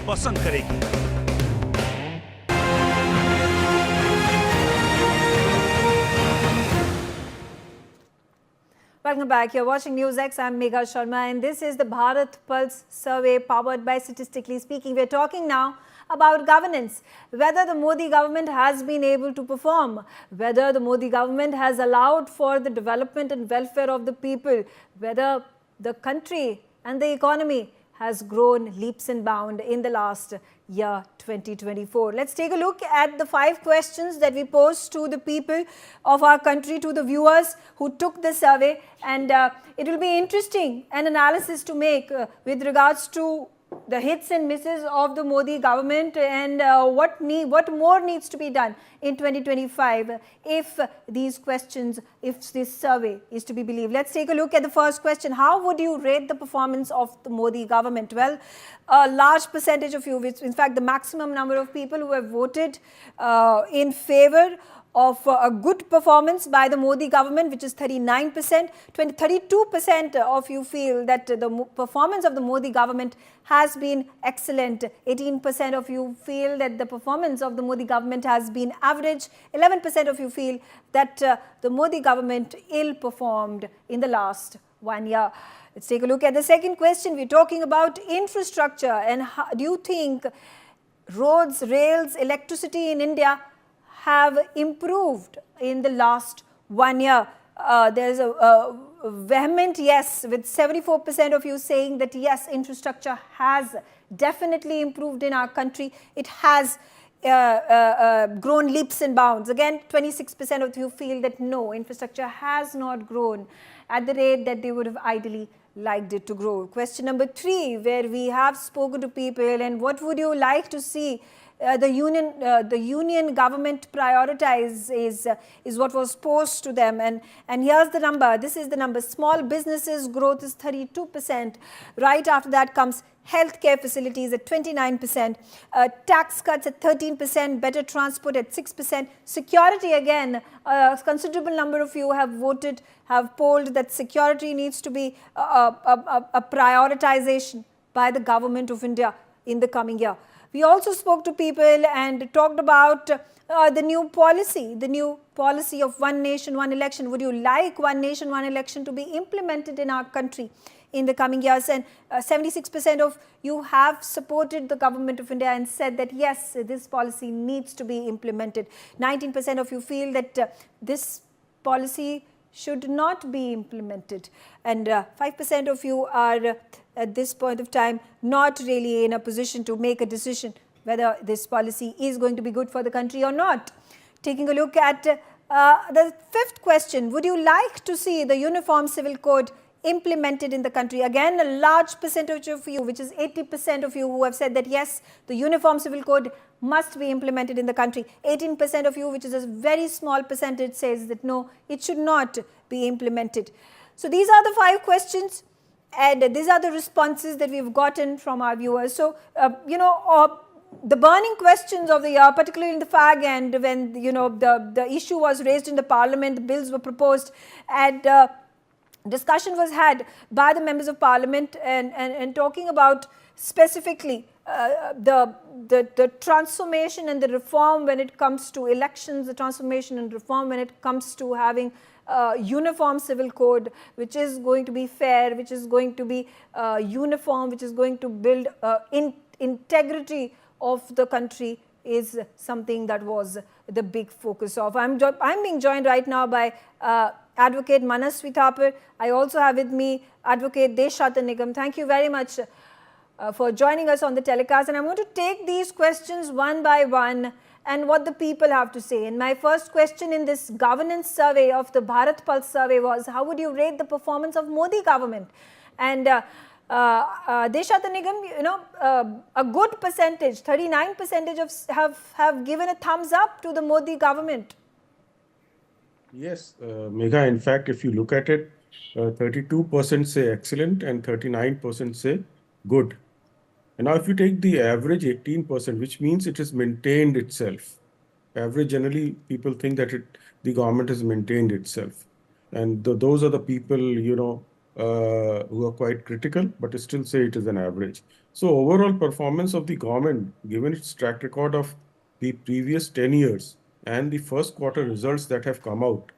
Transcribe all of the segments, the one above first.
पसंद करेगी। Welcome back. You're watching NewsX. I'm Megha Sharma, and this is the Bharat Pulse Survey powered by Statistically Speaking. We're talking now about governance, whether the Modi government has been able to perform, whether the Modi government has allowed for the development and welfare of the people, whether the country and the economy has grown leaps and bounds in the last year 2024. Let's take a look at the 5 questions that we posed to the people of our country, to the viewers who took the survey, and it will be interesting an analysis to make with regards to the hits and misses of the Modi government, and what more needs to be done in 2025 if these questions, if this survey is to be believed. Let's take a look at the first question. How would you rate the performance of the Modi government? Well, a large percentage of you, in fact the maximum number of people who have voted in favor of a good performance by the Modi government, which is 39%. 32% of you feel that the performance of the Modi government has been excellent. 18% of you feel that the performance of the Modi government has been average. 11% of you feel that the Modi government ill-performed in the last 1 year. Let's take a look at the second question. We're talking about infrastructure, and how do you think roads, rails, electricity in India have improved in the last 1 year? There's a vehement yes, with 74% of you saying that yes, infrastructure has definitely improved in our country. It has grown leaps and bounds. Again, 26% of you feel that no, infrastructure has not grown at the rate that they would have ideally liked it to grow. Question number 3, where we have spoken to people, and what would you like to see the union government prioritize is what was posed to them, and here's the number. This is the number. Small businesses growth is 32%. Right after that comes healthcare facilities at 29%, tax cuts at 13%, better transport at 6%, security again. A considerable number of you have polled that security needs to be a prioritization by the government of India in the coming year. We also spoke to people and talked about the new policy of one nation, one election. Would you like one nation, one election to be implemented in our country in the coming years? And 76% of you have supported the government of India and said that yes, this policy needs to be implemented. 19% of you feel that this policy should not be implemented, and 5% of you are at this point of time not really in a position to make a decision whether this policy is going to be good for the country or not. Taking a look at the 5th question, would you like to see the Uniform Civil Code implemented in the country? Again, a large percentage of you, which is 80% of you, who have said that yes, the Uniform Civil Code must be implemented in the country. 18% of you, which is a very small percentage, says that no, it should not be implemented. So these are the 5 questions, and these are the responses that we've gotten from our viewers. So, the burning questions of the year, particularly in the fag end, when the issue was raised in the parliament, the bills were proposed, and discussion was had by the members of parliament, and talking about specifically the transformation and the reform when it comes to elections, the transformation and reform when it comes to having uniform civil code, which is going to be fair, which is going to be uniform, which is going to build integrity of the country, is something that was the big focus of. I'm being joined right now by Advocate Manasvi Thapar. I also have with me Advocate Deshata Nigam. Thank you very much for joining us on the telecast, and I'm going to take these questions one by one and what the people have to say. And my first question in this governance survey of the Bharat Pulse survey was, how would you rate the performance of Modi government? And Deshata Nigam, a good percentage, 39% have given a thumbs up to the Modi government. Yes, Megha, in fact, if you look at it, 32% say excellent and 39% say good. And now if you take the average 18%, which means it has maintained itself. Average, generally, people think that the government has maintained itself. And those are the people, who are quite critical, but still say it is an average. So overall performance of the government, given its track record of the previous 10 years and the first quarter results that have come out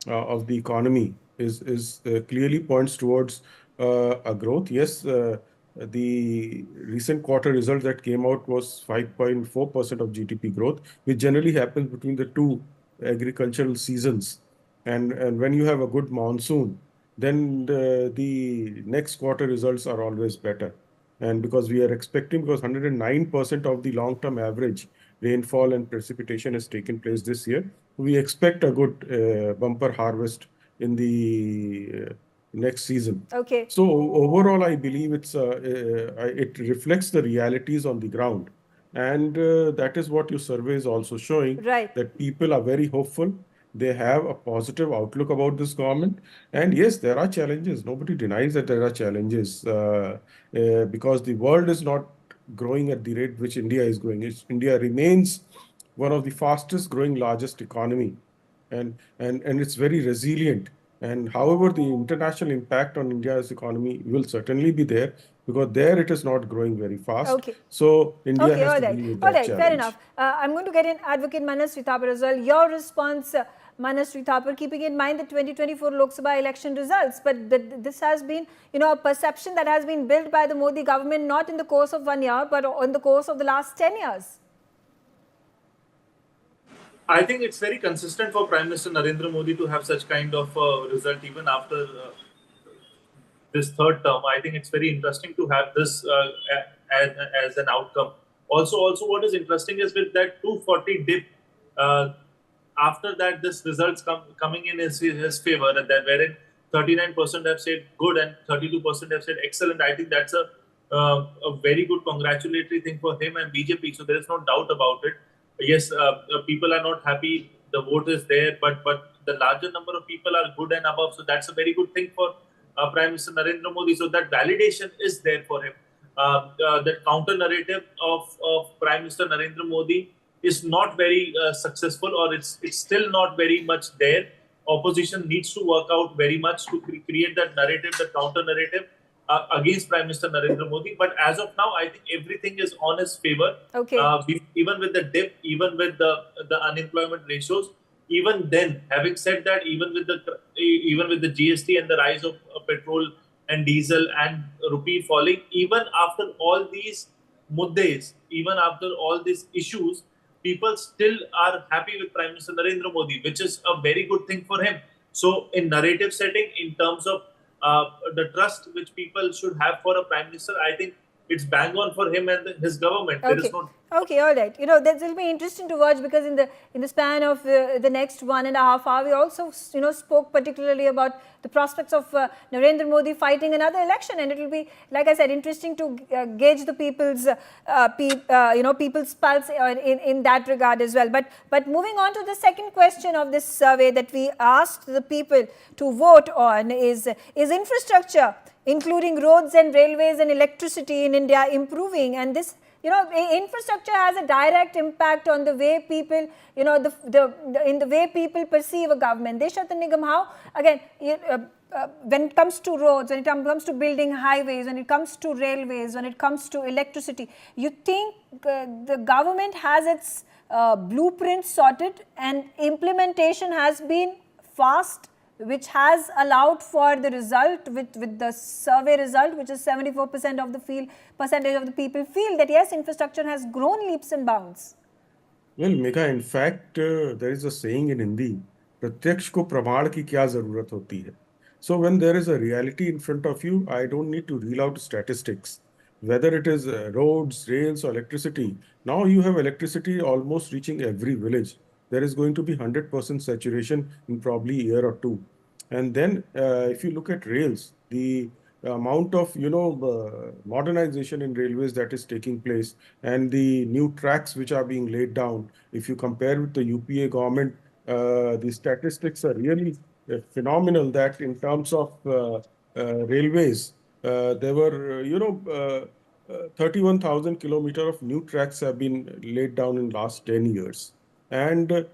of the economy, is clearly points towards a growth. Yes, the recent quarter result that came out was 5.4% of GDP growth, which generally happens between the two agricultural seasons. And when you have a good monsoon, then the next quarter results are always better. And because we are expecting, because 109% of the long-term average rainfall and precipitation has taken place this year, we expect a good bumper harvest in the next season. Okay. So overall, I believe it reflects the realities on the ground, and that is what your survey is also showing. Right. That people are very hopeful. They have a positive outlook about this government, and yes, there are challenges. Nobody denies that there are challenges because the world is not growing at the rate which India is growing. India remains one of the fastest growing largest economy, and it's very resilient. And however, the international impact on India's economy will certainly be there, because there it is not growing very fast. Okay. So India Okay, has all to right. deal with All that right, fair challenge. enough. I'm going to get in Advocate Manas Srithapar as well. Your response, Manas Srithapar, keeping in mind the 2024 Lok Sabha election results, but this has been, a perception that has been built by the Modi government, not in the course of 1 year, but in the course of the last 10 years. I think it's very consistent for Prime Minister Narendra Modi to have such kind of result even after this third term. I think it's very interesting to have this as an outcome. Also, what is interesting is with that 240 dip, uh, after that, this results coming in his favor, and then wherein 39% have said good and 32% have said excellent. I think that's a very good congratulatory thing for him and BJP. So there is no doubt about it. Yes, people are not happy. The vote is there, but the larger number of people are good and above. So that's a very good thing for Prime Minister Narendra Modi. So that validation is there for him. That counter narrative of Prime Minister Narendra Modi is not very successful, or it's still not very much there. Opposition needs to work out very much to create that narrative, the counter narrative against Prime Minister Narendra Modi. But as of now, I think everything is on his favor. Okay. Even with the dip, even with the unemployment ratios, even then, having said that, even with the GST and the rise of petrol and diesel and rupee falling, even after all these muddes, even after all these issues, people still are happy with Prime Minister Narendra Modi, which is a very good thing for him. So, in narrative setting, in terms of the trust which people should have for a Prime Minister, I think it's bang on for him and his government. Okay. There is no. Okay, all right. That will be interesting to watch, because in the span of the next 1.5 hours, we also spoke particularly about the prospects of Narendra Modi fighting another election, and it will be, like I said, interesting to gauge the people's people's pulse in that regard as well. But moving on to the second question of this survey that we asked the people to vote on is infrastructure, including roads and railways and electricity in India, improving? And this, infrastructure has a direct impact on the way people, in the way people perceive a government. Deshat Nigam, how, again, when it comes to roads, when it comes to building highways, when it comes to railways, when it comes to electricity, you think the government has its blueprint sorted and implementation has been fast, which has allowed for the result with the survey result, which is 74% of the percentage of the people feel that yes, infrastructure has grown leaps and bounds. Well, Megha, in fact, there is a saying in Hindi, प्रत्यक्ष को प्रमाण की क्या जरूरत होती है. So when there is a reality in front of you, I don't need to reel out statistics. Whether it is roads, rails, or electricity, now you have electricity almost reaching every village. There is going to be 100% saturation in probably a year or two. And then if you look at rails, the amount of modernization in railways that is taking place, and the new tracks which are being laid down, if you compare with the UPA government, the statistics are really phenomenal. That in terms of railways, there were 31,000 kilometers of new tracks have been laid down in last 10 years, and till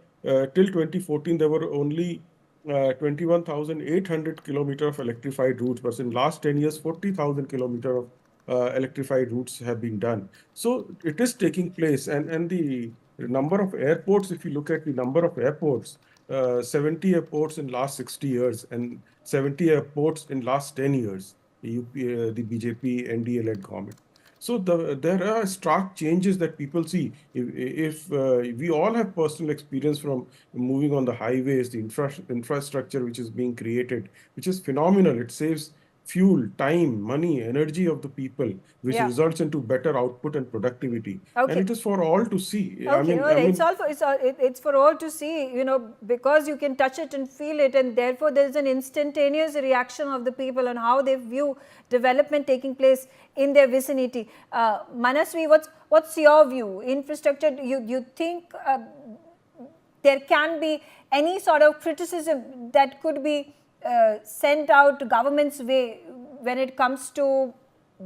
2014 there were only 21,800 kilometer of electrified routes, but in last 10 years, 40,000 kilometer of electrified routes have been done. So it is taking place, and the number of airports, if you look at the number of airports, 70 airports in last 60 years and 70 airports in last 10 years, the BJP NDA-led government. So there are stark changes that people see. If we all have personal experience from moving on the highways, the infrastructure which is being created, which is phenomenal. It saves fuel, time, money, energy of the people, which Yeah. results into better output and productivity. And Okay. it is for all to see. Okay, all right. It's for all to see, because you can touch it and feel it, and therefore there is an instantaneous reaction of the people on how they view development taking place in their vicinity. Manasvi, what's your view? Infrastructure, you think there can be any sort of criticism that could be sent out to government's way when it comes to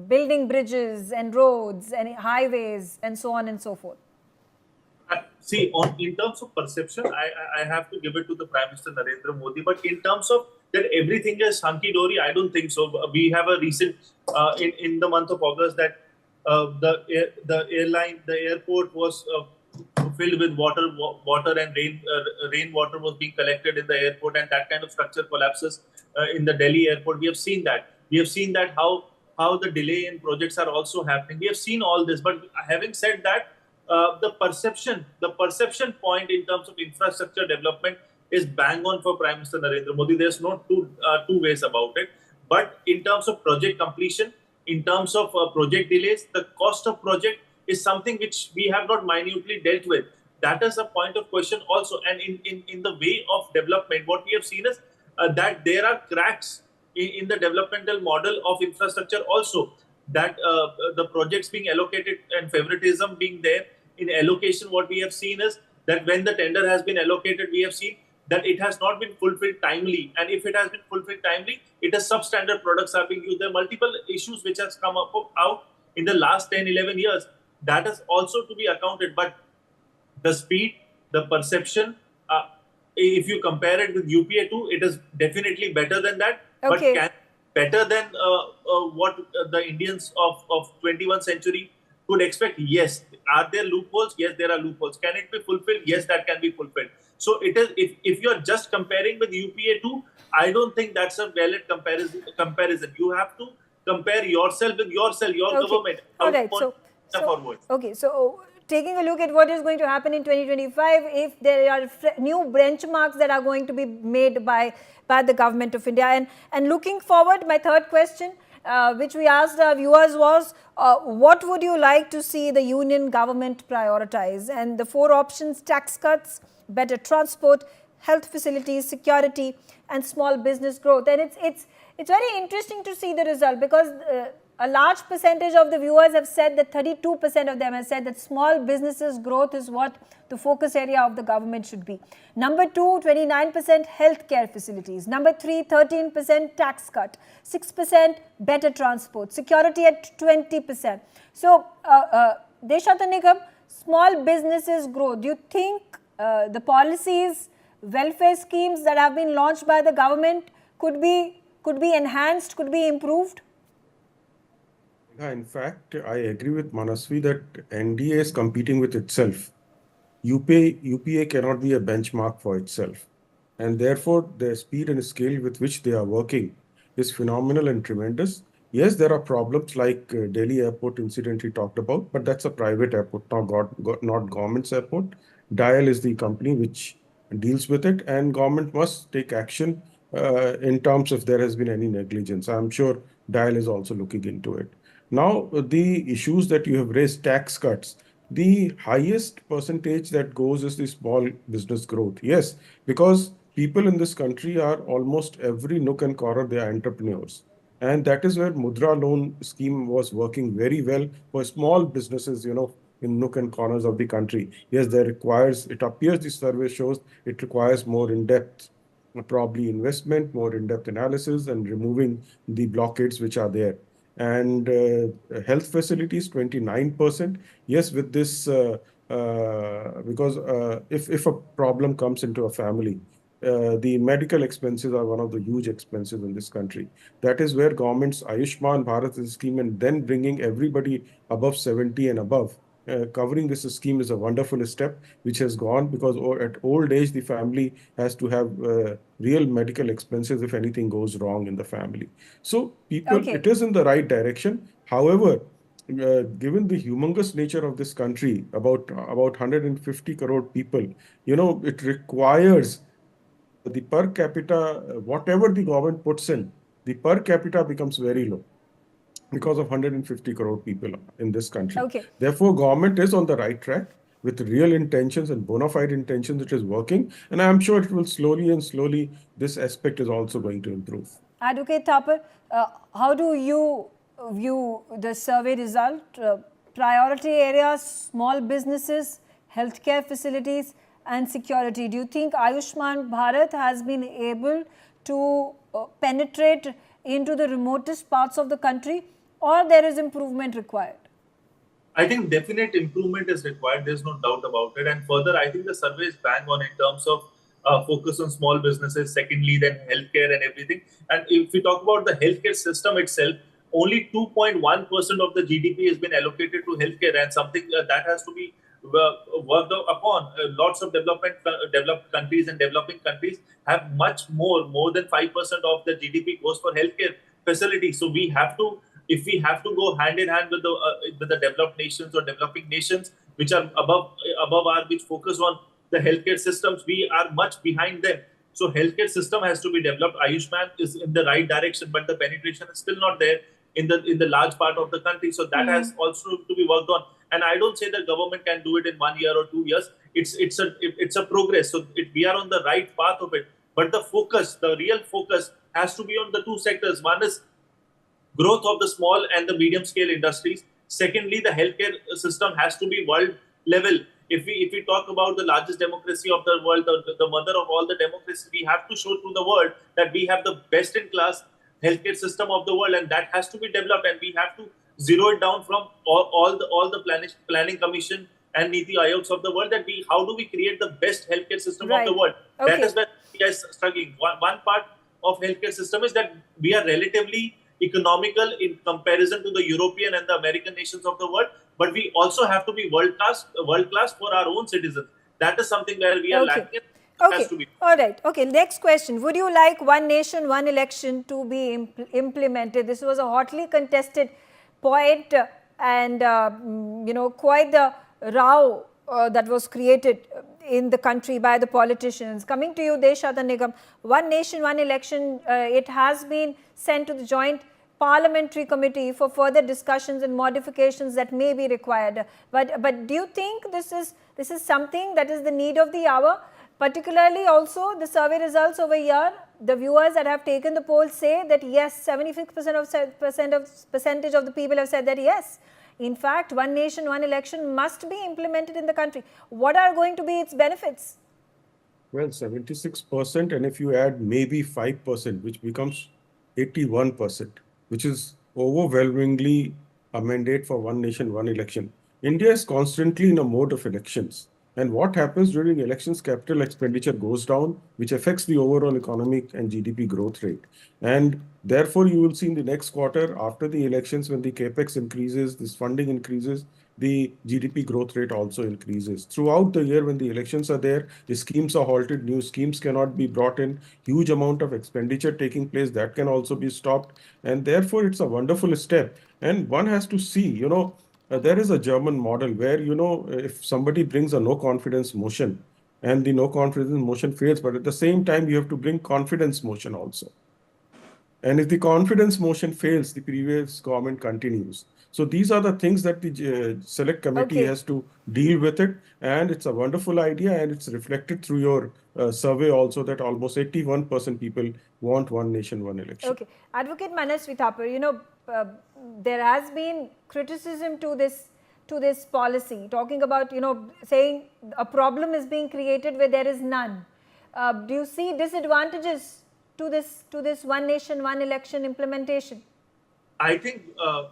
building bridges and roads and highways and so on and so forth? See, in terms of perception, I have to give it to the Prime Minister Narendra Modi. But in terms of that everything is hunky dory, I don't think so. We have a recent in the month of August that the airport was filled with water and rainwater was being collected in the airport, and that kind of structure collapses in the Delhi airport. We have seen that. We have seen that how the delay in projects are also happening. We have seen all this. But having said that, the perception point in terms of infrastructure development is bang on for Prime Minister Narendra Modi. There's no two ways about it. But in terms of project completion, in terms of project delays, the cost of project is something which we have not minutely dealt with. That is a point of question also. And in the way of development, what we have seen is that there are cracks in the developmental model of infrastructure also. That the projects being allocated and favoritism being there in allocation, what we have seen is that when the tender has been allocated, we have seen that it has not been fulfilled timely. And if it has been fulfilled timely, it is substandard products are being used. There are multiple issues which has come out in the last 10, 11 years. That is also to be accounted. But the speed, the perception, if you compare it with UPA 2, it is definitely better than that. Okay. But better than what the Indians of 21st century could expect? Yes. Are there loopholes? Yes, there are loopholes. Can it be fulfilled? Yes, that can be fulfilled. So it is. If you are just comparing with UPA 2, I don't think that's a valid comparison. You have to compare yourself with yourself, your government. All right. So taking a look at what is going to happen in 2025, if there are new benchmarks that are going to be made by the government of India, and looking forward, my third question, which we asked our viewers was, what would you like to see the union government prioritize? And the four options: tax cuts, better transport, health facilities, security, and small business growth. And it's very interesting to see the result, because a large percentage of the viewers have said that 32% of them have said that small businesses growth is what the focus area of the government should be. Number 2, 29% healthcare facilities. Number 3, 13% tax cut. 6% better transport. Security at 20%. So, Deshata Nigam, small businesses growth. Do you think the policies, welfare schemes that have been launched by the government could be enhanced, could be improved? In fact, I agree with Manasvi that NDA is competing with itself. UPA cannot be a benchmark for itself. And therefore, the speed and scale with which they are working is phenomenal and tremendous. Yes, there are problems like Delhi airport incident he talked about, but that's a private airport, not government's airport. DIAL is the company which deals with it, and government must take action in terms of there has been any negligence. I'm sure DIAL is also looking into it. Now, the issues that you have raised, tax cuts, the highest percentage that goes is the small business growth. Yes, because people in this country are almost every nook and corner, they are entrepreneurs. And that is where Mudra loan scheme was working very well for small businesses, in nook and corners of the country. Yes, it appears the survey shows it requires more in-depth, probably investment, more in-depth analysis, and removing the blockades which are there. And health facilities, 29%. Yes, with this, because if a problem comes into a family, the medical expenses are one of the huge expenses in this country. That is where government's Ayushman Bharat scheme and then bringing everybody above 70 and above, covering this scheme is a wonderful step which has gone, because at old age the family has to have real medical expenses if anything goes wrong in the family. So people, Okay. it is in the right direction. However, given the humongous nature of this country, about 150 crore people, it requires the per capita, whatever the government puts in, the per capita becomes very low because of 150 crore people in this country. Okay. Therefore, government is on the right track with real intentions and bona fide intentions. It is working, and I am sure it will slowly and slowly, this aspect is also going to improve. Advocate Thapar, how do you view the survey result? Priority areas, small businesses, healthcare facilities, and security. Do you think Ayushman Bharat has been able to penetrate into the remotest parts of the country, or there is improvement required? I think definite improvement is required. There's no doubt about it. And further, I think the survey is bang on in terms of focus on small businesses. Secondly, then healthcare and everything. And if we talk about the healthcare system itself, only 2.1% of the GDP has been allocated to healthcare, and something that has to be worked upon. Lots of developed countries and developing countries have much more than 5% of the GDP goes for healthcare facilities. So we have to, if we have to go hand in hand with the developed nations or developing nations which are above our, which focus on the healthcare systems, we are much behind them. So healthcare system has to be developed. Ayushman is in the right direction, but the penetration is still not there in the large part of the country. So that has also to be worked on. And I don't say the government can do it in 1 year or 2 years. It's a progress. So we are on the right path of it. But the focus, the real focus, has to be on the two sectors. One is growth of the small and the medium scale industries. Secondly, the healthcare system has to be world level. If we talk about the largest democracy of the world, the mother of all the democracies, we have to show to the world that we have the best in class healthcare system of the world, and that has to be developed. And we have to zero it down from all the planning commission and Niti Ayogs of the world, that how do we create the best healthcare system of the world? Okay. That is where we are struggling. One part of healthcare system is that we are relatively economical in comparison to the European and the American nations of the world, but we also have to be world class for our own citizens. That is something where we are lacking. Okay. All right. Okay. Next question. Would you like one nation, one election to be implemented? This was a hotly contested point, and quite the row that was created in the country by the politicians. Coming to you, Deshada Nigam, one nation, one election, it has been sent to the Joint Parliamentary Committee for further discussions and modifications that may be required. But do you think this is something that is the need of the hour? Particularly also the survey results over here, the viewers that have taken the poll say that yes, 76% percentage of the people have said that yes, in fact, one nation, one election must be implemented in the country. What are going to be its benefits? Well, 76%, and if you add maybe 5%, which becomes 81%, which is overwhelmingly a mandate for one nation, one election. India is constantly in a mode of elections. And what happens during elections, capital expenditure goes down, which affects the overall economic and GDP growth rate. And therefore, you will see in the next quarter, after the elections, when the capex increases, this funding increases, the GDP growth rate also increases. Throughout the year, when the elections are there, the schemes are halted, new schemes cannot be brought in, huge amount of expenditure taking place, that can also be stopped. And therefore, it's a wonderful step. And one has to see, there is a German model where, if somebody brings a no confidence motion and the no confidence motion fails, but at the same time, you have to bring confidence motion also. And if the confidence motion fails, the previous government continues. So these are the things that the select committee has to deal with it. And it's a wonderful idea, and it's reflected through your survey also, that almost 81% people want one nation, one election. Okay. Advocate Manasvi Thapar, there has been criticism to this policy, talking about, saying a problem is being created where there is none. Do you see disadvantages to this one nation, one election implementation? I think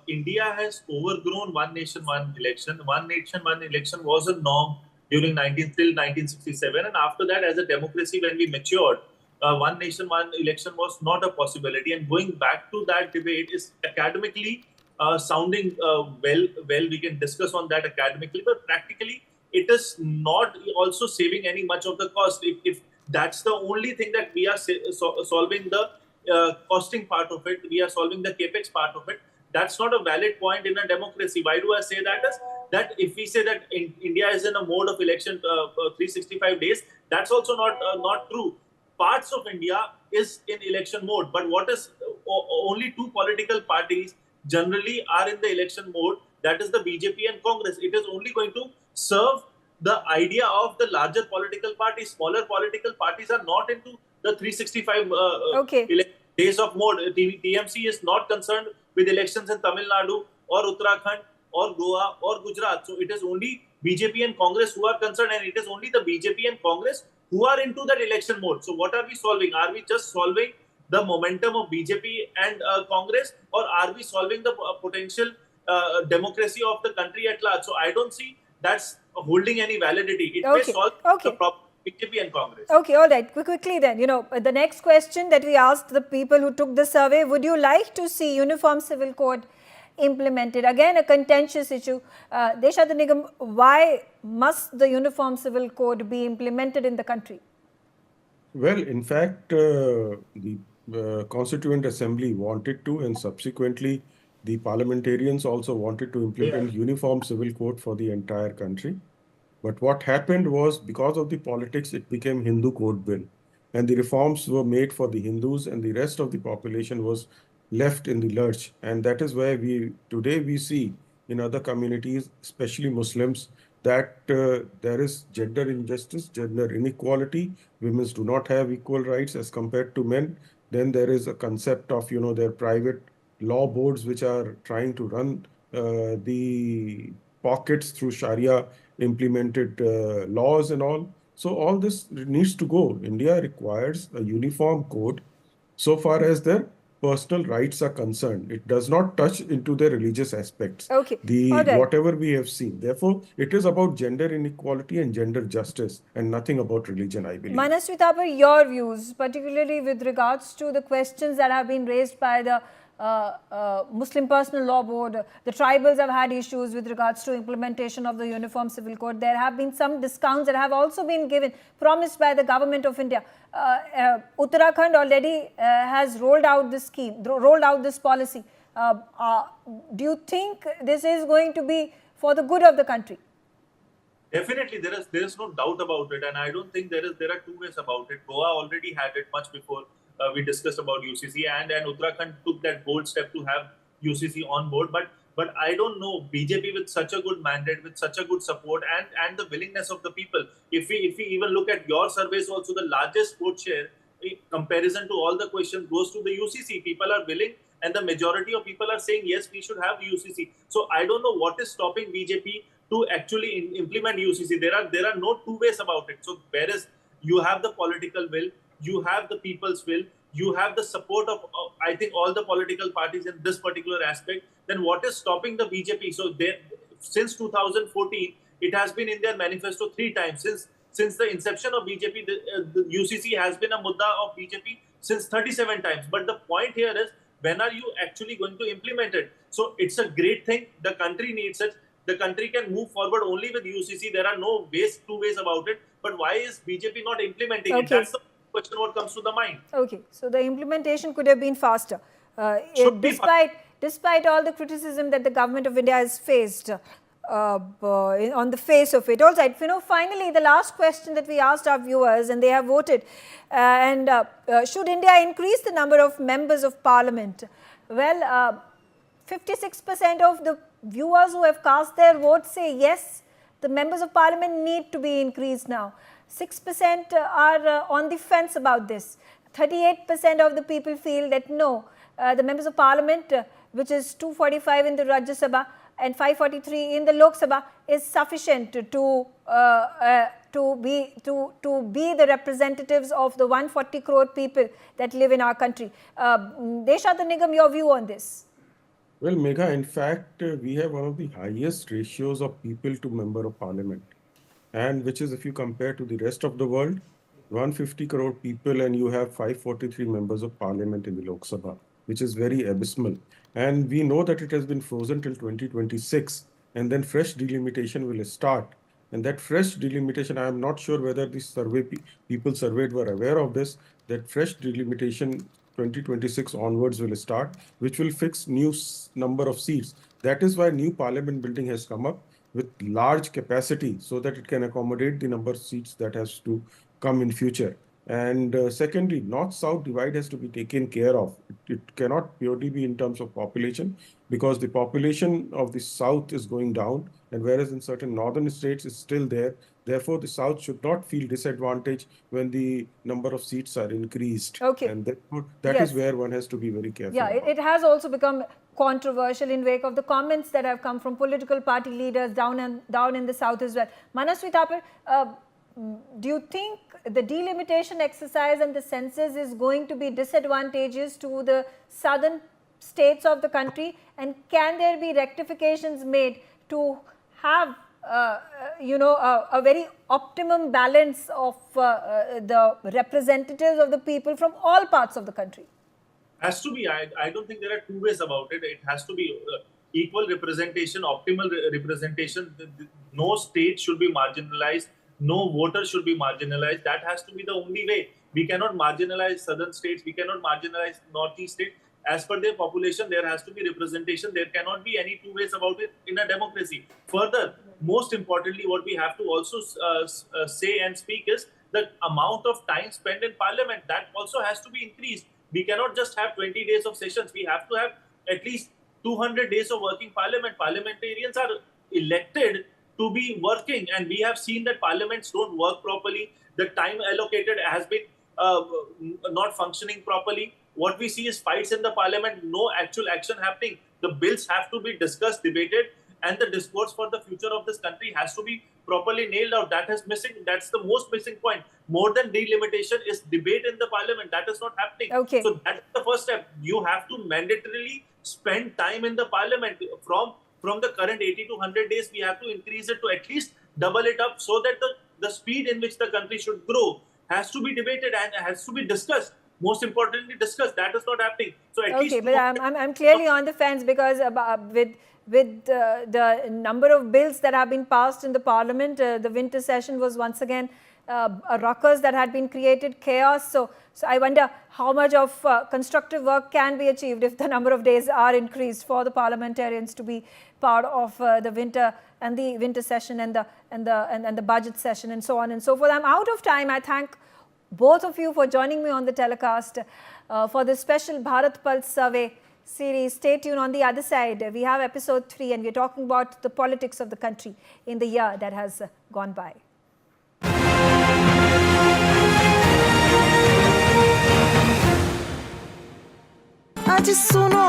India has overgrown one nation, one election. One nation, one election was a norm during till 1967. And after that, as a democracy, when we matured, one nation, one election was not a possibility. And going back to that debate is academically sounding well. We can discuss on that academically, but practically, it is not also saving any much of the cost. If that's the only thing that we are solving the costing part of it, we are solving the capex part of it. That's not a valid point in a democracy. Why do I say that? Is that if we say that India is in a mode of election 365 days, that's also not true. Parts of India is in election mode, but what is only two political parties generally are in the election mode, that is the BJP and Congress. It is only going to serve the idea of the larger political parties. Smaller political parties are not into the 365 days of mode. TMC is not concerned with elections in Tamil Nadu or Uttarakhand or Goa or Gujarat. So it is only BJP and Congress who are concerned, and it is only the BJP and Congress who are into that election mode. So what are we solving? Are we just solving the momentum of BJP and Congress, or are we solving the potential democracy of the country at large? So I don't see that's holding any validity. It may solve the problem. BJP and Congress. Okay, all right. Quickly then, the next question that we asked the people who took the survey, would you like to see Uniform Civil Code implemented? Again, a contentious issue. Deshad Nigam, why must the Uniform Civil Code be implemented in the country? Well, in fact, the Constituent Assembly wanted to, and subsequently the parliamentarians also wanted to implement Uniform Civil Code for the entire country. But what happened was, because of the politics, it became Hindu Code Bill. And the reforms were made for the Hindus, and the rest of the population was left in the lurch. And that is where today we see in other communities, especially Muslims, that there is gender injustice, gender inequality. Women do not have equal rights as compared to men. Then there is a concept of, their private law boards, which are trying to run the pockets through Sharia implemented laws and all. So all this needs to go. India requires a uniform code so far as their personal rights are concerned. It does not touch into their religious aspects. Okay. Whatever we have seen. Therefore, it is about gender inequality and gender justice and nothing about religion, I believe. Manasvi Thapar, your views, particularly with regards to the questions that have been raised by the Muslim Personal Law Board. The tribals have had issues with regards to implementation of the Uniform Civil Code. There have been some discounts that have also been given, promised by the government of India. Uttarakhand already has rolled out this scheme, rolled out this policy. Do you think this is going to be for the good of the country? Definitely, there is no doubt about it, and I don't think there are two ways about it. Goa already had it much before we discussed about UCC, and Uttarakhand took that bold step to have UCC on board. But I don't know, BJP with such a good mandate, with such a good support, and the willingness of the people. If we even look at your surveys, also the largest vote share in comparison to all the questions goes to the UCC. People are willing, and the majority of people are saying yes, we should have UCC. So I don't know what is stopping BJP to actually implement UCC. There are no two ways about it. So whereas you have the political will, you have the people's will, you have the support of I think all the political parties in this particular aspect, then what is stopping the BJP? So since 2014, it has been in their manifesto 3 times. Since the inception of BJP, the UCC has been a mudda of BJP since 37 times. But the point here is, when are you actually going to implement it? So it's a great thing. The country needs it. The country can move forward only with UCC. There are no two ways about it. But why is BJP not implementing it? That's the question what comes to the mind. Okay, so the implementation could have been faster. Despite all the criticism that the government of India has faced on the face of it. All right, finally, the last question that we asked our viewers, and they have voted. Should India increase the number of members of parliament? Well, 56% of the viewers who have cast their votes say yes, the members of parliament need to be increased now. 6% are on the fence about this. 38% of the people feel that no, the members of parliament, which is 245 in the Rajya Sabha and 543 in the Lok Sabha, is sufficient to be the representatives of the 140 crore people that live in our country. Deshad Nigam, your view on this? Well, Megha, in fact, we have one of the highest ratios of people to member of parliament. and which is, if you compare to the rest of the world, 150 crore people, and you have 543 members of parliament in the Lok Sabha, which is very abysmal. And we know that it has been frozen till 2026, and then fresh delimitation will start. And that fresh delimitation, I am not sure whether the people surveyed were aware of this, that fresh delimitation 2026 onwards will start, which will fix new number of seats. That is why new parliament building has come up with large capacity so that it can accommodate the number of seats that has to come in future. And secondly, north-south divide has to be taken care of. It cannot purely be in terms of population, because the population of the south is going down, and whereas in certain northern states it's still there. Therefore, the south should not feel disadvantaged when the number of seats are increased. Okay. And therefore, that is where one has to be very careful. Yeah, it has also become controversial in wake of the comments that have come from political party leaders down in the south as well. Manasvi Thapar, do you think the delimitation exercise and the census is going to be disadvantageous to the southern states of the country, and can there be rectifications made to have a very optimum balance of the representatives of the people from all parts of the country? Has to be. I don't think there are two ways about it. It has to be equal representation, optimal representation. No state should be marginalized. No voter should be marginalized. That has to be the only way. We cannot marginalize southern states. We cannot marginalize northeast states. As per their population, there has to be representation. There cannot be any two ways about it in a democracy. Further, most importantly, what we have to also say and speak is the amount of time spent in parliament. That also has to be increased. We cannot just have 20 days of sessions. We have to have at least 200 days of working parliament. Parliamentarians are elected to be working, and we have seen that parliaments don't work properly. The time allocated has been not functioning properly. What we see is fights in the parliament, no actual action happening. The bills have to be discussed, debated, and the discourse for the future of this country has to be properly nailed out. That is missing. That's the most missing point. More than delimitation is debate in the parliament. That is not happening. Okay. So that's the first step. You have to mandatorily spend time in the parliament. From the current 80 to 100 days, we have to increase it to at least double it up, so that the speed in which the country should grow has to be debated and has to be discussed. Most importantly, discussed. That is not happening. So at least. Okay, but I'm clearly on the fence, because with the number of bills that have been passed in the parliament, the winter session was once again a ruckus that had been created, chaos. So I wonder how much of constructive work can be achieved if the number of days are increased for the parliamentarians to be part of the winter session and the budget session and so on and so forth. I'm out of time. I thank both of you for joining me on the telecast for this special Bharat Pulse Survey series. Stay tuned. On the other side, we have episode 3, and we're talking about the politics of the country in the year that has gone by. आज सुनो